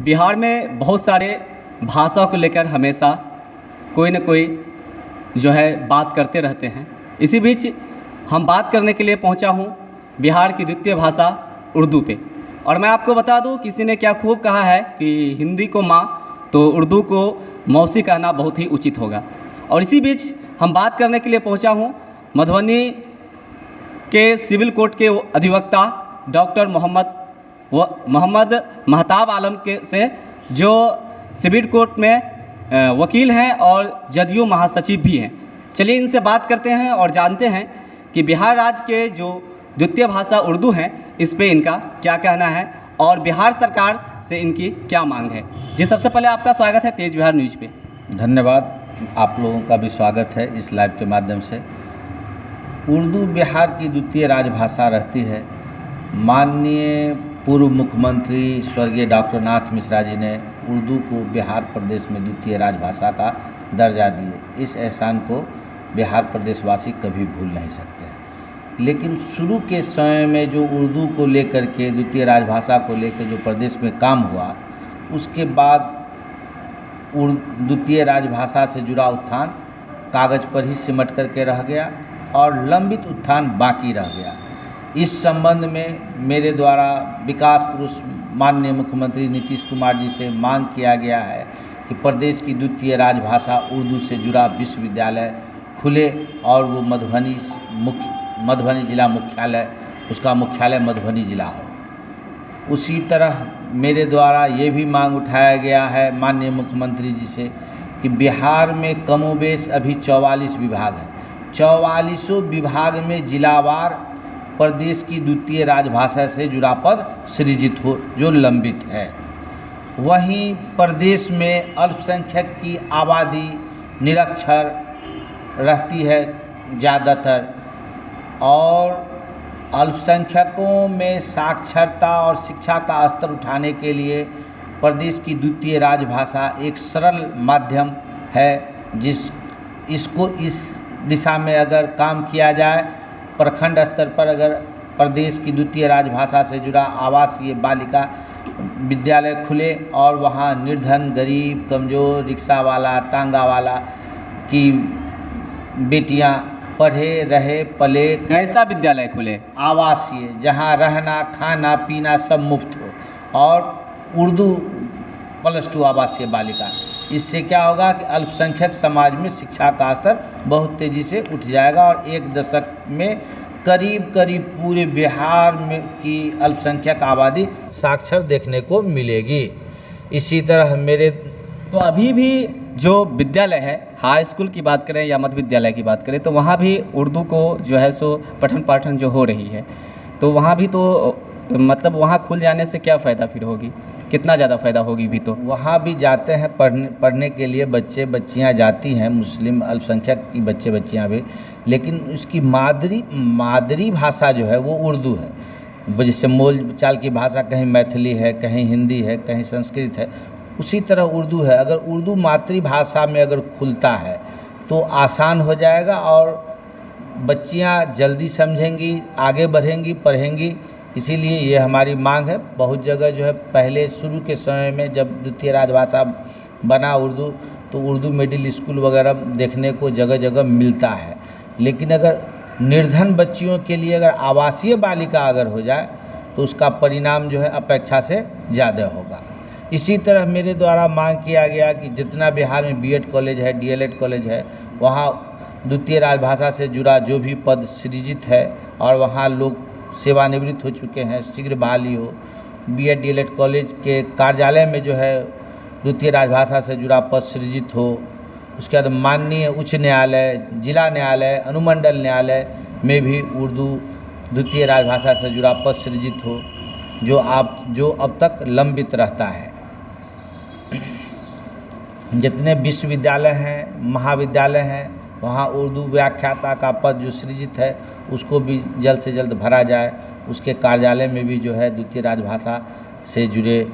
बिहार में बहुत सारे भाषा को लेकर हमेशा कोई न कोई जो है बात करते रहते हैं। इसी बीच हम बात करने के लिए पहुंचा हूं बिहार की द्वितीय भाषा उर्दू पे। और मैं आपको बता दूं, किसी ने क्या खूब कहा है कि हिंदी को माँ तो उर्दू को मौसी कहना बहुत ही उचित होगा। और इसी बीच हम बात करने के लिए पहुंचा हूं मधुबनी के सिविल कोर्ट के अधिवक्ता डॉक्टर मोहम्मद महताब आलम के से, जो सिविल कोर्ट में वकील हैं और जदयू महासचिव भी हैं। चलिए इनसे बात करते हैं और जानते हैं कि बिहार राज्य के जो द्वितीय भाषा उर्दू है इस पे इनका क्या कहना है और बिहार सरकार से इनकी क्या मांग है। जी, सबसे पहले आपका स्वागत है तेज बिहार न्यूज़ पे। धन्यवाद, आप लोगों का भी स्वागत है इस लाइव के माध्यम से। उर्दू बिहार की द्वितीय राजभाषा रहती है। माननीय पूर्व मुख्यमंत्री स्वर्गीय डॉक्टर नाथ मिश्रा जी ने उर्दू को बिहार प्रदेश में द्वितीय राजभाषा का दर्जा दिए। इस एहसान को बिहार प्रदेशवासी कभी भूल नहीं सकते। लेकिन शुरू के समय में जो उर्दू को लेकर के, द्वितीय राजभाषा को लेकर जो प्रदेश में काम हुआ, उसके बाद द्वितीय राजभाषा से जुड़ा उत्थान कागज़ पर ही सिमट करके रह गया और लंबित उत्थान बाकी रह गया। इस संबंध में मेरे द्वारा विकास पुरुष माननीय मुख्यमंत्री नीतीश कुमार जी से मांग किया गया है कि प्रदेश की द्वितीय राजभाषा उर्दू से जुड़ा विश्वविद्यालय खुले और वो मधुबनी जिला मुख्यालय, उसका मुख्यालय मधुबनी जिला हो। उसी तरह मेरे द्वारा ये भी मांग उठाया गया है माननीय मुख्यमंत्री जी से कि बिहार में कमोबेश अभी 44 विभाग है। 44 विभाग में जिलावार प्रदेश की द्वितीय राजभाषा से जुड़ा पद सृजित हो जो लंबित है। वहीं प्रदेश में अल्पसंख्यक की आबादी निरक्षर रहती है ज़्यादातर, और अल्पसंख्यकों में साक्षरता और शिक्षा का स्तर उठाने के लिए प्रदेश की द्वितीय राजभाषा एक सरल माध्यम है। इसको इस दिशा में अगर काम किया जाए, प्रखंड स्तर पर अगर प्रदेश की द्वितीय राजभाषा से जुड़ा आवासीय बालिका विद्यालय खुले और वहाँ निर्धन, गरीब, कमज़ोर, रिक्शा वाला, टांगा वाला की बेटियाँ पढ़े रहे पले, कैसा विद्यालय खुले? आवासीय, जहाँ रहना खाना पीना सब मुफ्त हो, और उर्दू +2 आवासीय बालिका। इससे क्या होगा कि अल्पसंख्यक समाज में शिक्षा का स्तर बहुत तेज़ी से उठ जाएगा और एक दशक में करीब पूरे बिहार में की अल्पसंख्यक आबादी साक्षर देखने को मिलेगी। इसी तरह तो अभी भी जो विद्यालय है, हाई स्कूल की बात करें या मध्य विद्यालय की बात करें, तो वहाँ भी उर्दू को जो है सो पठन पाठन जो हो रही है, तो वहाँ भी तो मतलब वहाँ खुल जाने से क्या फ़ायदा फिर होगी, कितना ज़्यादा फ़ायदा होगी भी? तो वहाँ भी जाते हैं पढ़ने के लिए बच्चे बच्चियाँ जाती हैं, मुस्लिम अल्पसंख्यक की बच्चे बच्चियाँ भी, लेकिन उसकी मादरी भाषा जो है वो उर्दू है। जैसे बोल चाल की भाषा कहीं मैथिली है, कहीं हिंदी है, कहीं संस्कृत है, उसी तरह उर्दू है। अगर उर्दू मातृभाषा में अगर खुलता है तो आसान हो जाएगा और बच्चियाँ जल्दी समझेंगी, आगे बढ़ेंगी, पढ़ेंगी। इसीलिए ये हमारी मांग है। बहुत जगह जो है पहले शुरू के समय में जब द्वितीय राजभाषा बना उर्दू, तो उर्दू मिडिल स्कूल वगैरह देखने को जगह जगह मिलता है, लेकिन अगर निर्धन बच्चियों के लिए अगर आवासीय बालिका अगर हो जाए तो उसका परिणाम जो है अपेक्षा से ज़्यादा होगा। इसी तरह मेरे द्वारा मांग किया गया कि जितना बिहार में बीएड कॉलेज है, डीएलएड कॉलेज है, वहाँ द्वितीय राजभाषा से जुड़ा जो भी पद सृजित है और वहाँ लोग सेवानिवृत्त हो चुके हैं, शीघ्र बहाली हो। बीएड डीएलएड कॉलेज के कार्यालय में जो है द्वितीय राजभाषा से जुड़ा पद सृजित हो। उसके बाद माननीय उच्च न्यायालय, जिला न्यायालय, अनुमंडल न्यायालय में भी उर्दू द्वितीय राजभाषा से जुड़ा पद सृजित हो, जो अब तक लंबित रहता है। जितने विश्वविद्यालय हैं, महाविद्यालय हैं, वहाँ उर्दू व्याख्याता का पद जो सृजित है उसको भी जल्द से जल्द भरा जाए। उसके कार्यालय में भी जो है द्वितीय राजभाषा से जुड़े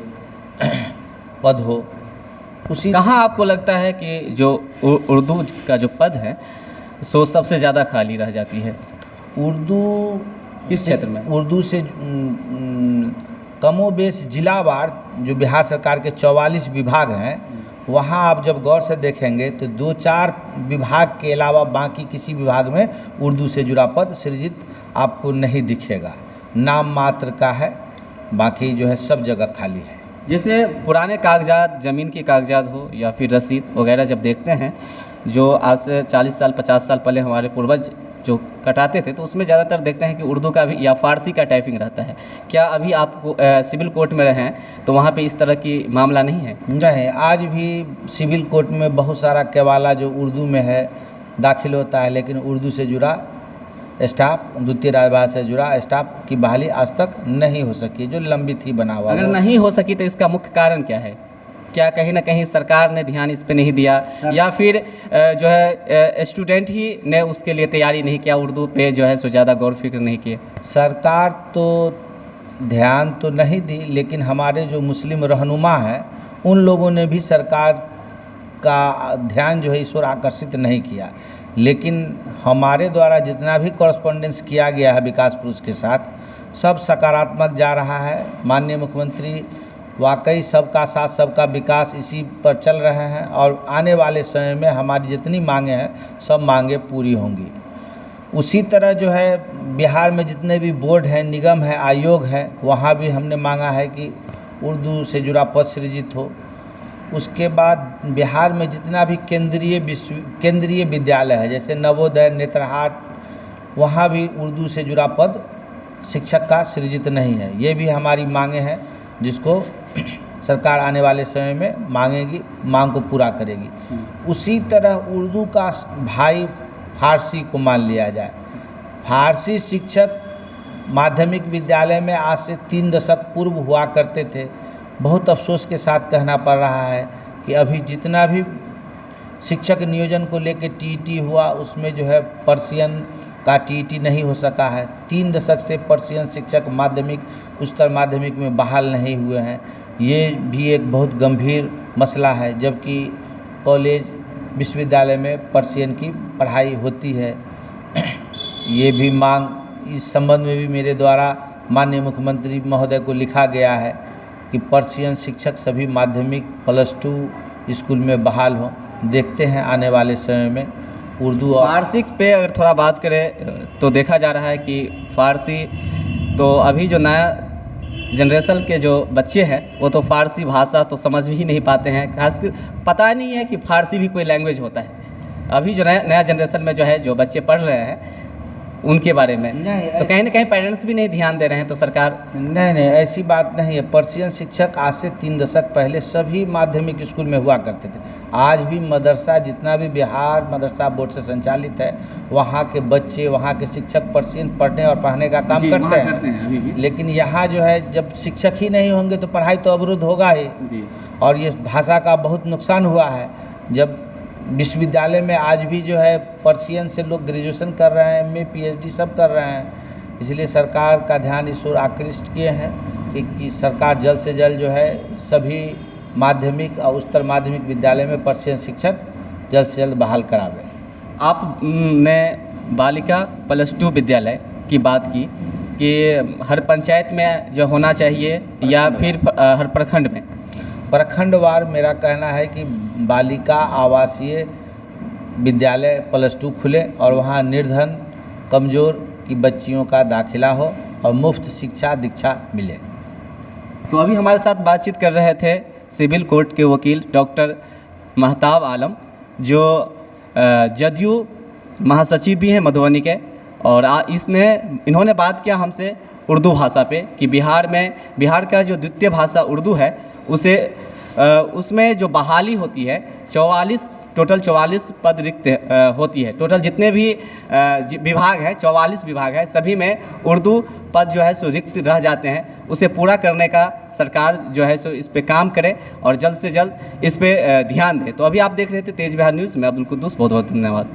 पद हो। कहाँ आपको लगता है कि जो उर्दू का जो पद है सो सबसे ज़्यादा खाली रह जाती है? उर्दू किस क्षेत्र में? उर्दू से कमोबेश जिलावार जो बिहार सरकार के 44 विभाग हैं, वहाँ आप जब गौर से देखेंगे तो 2-4 विभाग के अलावा बाकी किसी विभाग में उर्दू से जुड़ा पद सृजित आपको नहीं दिखेगा। नाम मात्र का है, बाकी जो है सब जगह खाली है। जैसे पुराने कागजात, ज़मीन के कागजात हो या फिर रसीद वगैरह जब देखते हैं, जो आज से 40 साल 50 साल पहले हमारे पूर्वज जो कटाते थे, तो उसमें ज़्यादातर देखते हैं कि उर्दू का भी या फ़ारसी का टाइपिंग रहता है। क्या अभी आपको सिविल कोर्ट में रहे हैं तो वहाँ पे इस तरह की मामला नहीं है? नहीं, आज भी सिविल कोर्ट में बहुत सारा केवाला जो उर्दू में है दाखिल होता है, लेकिन उर्दू से जुड़ा स्टाफ, द्वितीय राजभाषा से जुड़ा स्टाफ की बहाली आज तक नहीं हो सकी, जो लंबित ही बना हुआ। अगर नहीं हो सकी तो इसका मुख्य कारण क्या है? क्या कहीं ना कहीं सरकार ने ध्यान इस पे नहीं दिया, या फिर जो है स्टूडेंट ही ने उसके लिए तैयारी नहीं किया, उर्दू पे जो है सो ज़्यादा गौर फिक्र नहीं किए? सरकार तो ध्यान तो नहीं दी, लेकिन हमारे जो मुस्लिम रहनुमा हैं उन लोगों ने भी सरकार का ध्यान जो है इस ओर आकर्षित नहीं किया। लेकिन हमारे द्वारा जितना भी कॉरस्पॉन्डेंस किया गया है विकास पुरुष के साथ, सब सकारात्मक जा रहा है। माननीय मुख्यमंत्री वाकई सबका साथ सबका विकास इसी पर चल रहे हैं, और आने वाले समय में हमारी जितनी मांगें हैं सब मांगें पूरी होंगी। उसी तरह जो है बिहार में जितने भी बोर्ड हैं, निगम है, आयोग है, वहाँ भी हमने मांगा है कि उर्दू से जुड़ा पद सृजित हो। उसके बाद बिहार में जितना भी केंद्रीय विद्यालय है, जैसे नवोदय, नेत्रहाट, वहाँ भी उर्दू से जुड़ा पद शिक्षक का सृजित नहीं है। ये भी हमारी मांगें हैं, जिसको सरकार आने वाले समय में मांगेगी, मांग को पूरा करेगी। उसी तरह उर्दू का भाई फारसी को मान लिया जाए। फारसी शिक्षक माध्यमिक विद्यालय में आज से 3 दशक पूर्व हुआ करते थे। बहुत अफसोस के साथ कहना पड़ रहा है कि अभी जितना भी शिक्षक नियोजन को लेकर टीईटी हुआ, उसमें जो है पर्शियन का टीईटी नहीं हो सका है। 3 दशक से पर्शियन शिक्षक माध्यमिक, उच्चतर माध्यमिक में बहाल नहीं हुए हैं। ये भी एक बहुत गंभीर मसला है, जबकि कॉलेज, विश्वविद्यालय में पर्शियन की पढ़ाई होती है। ये भी मांग, इस संबंध में भी मेरे द्वारा माननीय मुख्यमंत्री महोदय को लिखा गया है कि पर्शियन शिक्षक सभी माध्यमिक +2 स्कूल में बहाल हों। देखते हैं आने वाले समय में उर्दू और फारसी पे अगर थोड़ा बात करें तो देखा जा रहा है कि फ़ारसी तो अभी जो नया जनरेशन के जो बच्चे हैं वो तो फ़ारसी भाषा तो समझ भी नहीं पाते हैं, खासकर पता नहीं है कि फ़ारसी भी कोई लैंग्वेज होता है। अभी जो नया जनरेशन में जो है जो बच्चे पढ़ रहे हैं उनके बारे में तो कहीं ना कहीं पेरेंट्स भी नहीं ध्यान दे रहे हैं, तो सरकार नहीं, ऐसी बात नहीं है। पर्शियन शिक्षक आज से 3 दशक पहले सभी माध्यमिक स्कूल में हुआ करते थे। आज भी मदरसा, जितना भी बिहार मदरसा बोर्ड से संचालित है, वहाँ के बच्चे, वहाँ के शिक्षक पर्शियन पढ़ने और पढ़ाने का काम करते हैं अभी भी। लेकिन यहाँ जो है जब शिक्षक ही नहीं होंगे तो पढ़ाई तो अवरुद्ध होगा ही, और ये भाषा का बहुत नुकसान हुआ है। जब विश्वविद्यालय में आज भी जो है पर्शियन से लोग ग्रेजुएशन कर रहे हैं, MA PhD सब कर रहे हैं, इसलिए सरकार का ध्यान इस ओर आकृष्ट किए हैं कि सरकार जल्द से जल्द जो है सभी माध्यमिक और उच्चतर माध्यमिक विद्यालय में पर्शियन शिक्षक जल्द से जल्द बहाल करावे। आपने बालिका +2 विद्यालय की बात की कि हर पंचायत में जो होना चाहिए या फिर हर प्रखंड में? प्रखंडवार मेरा कहना है कि बालिका आवासीय विद्यालय +2 खुले और वहाँ निर्धन, कमज़ोर की बच्चियों का दाखिला हो और मुफ्त शिक्षा दीक्षा मिले। तो अभी हमारे साथ बातचीत कर रहे थे सिविल कोर्ट के वकील डॉक्टर महताब आलम, जो जदयू महासचिव भी हैं मधुबनी के, और इन्होंने बात किया हमसे उर्दू भाषा पे कि बिहार का जो द्वितीय भाषा उर्दू है उसमें जो बहाली होती है 44 पद रिक्त होती है। टोटल जितने भी विभाग है, 44 विभाग है, सभी में उर्दू पद जो है सो रिक्त रह जाते हैं। उसे पूरा करने का सरकार जो है सो इस पे काम करे और जल्द से जल्द इस पे ध्यान दे। तो अभी आप देख रहे थे तेज बिहार न्यूज़ में अब्दुल कुद्दूस, बहुत बहुत धन्यवाद।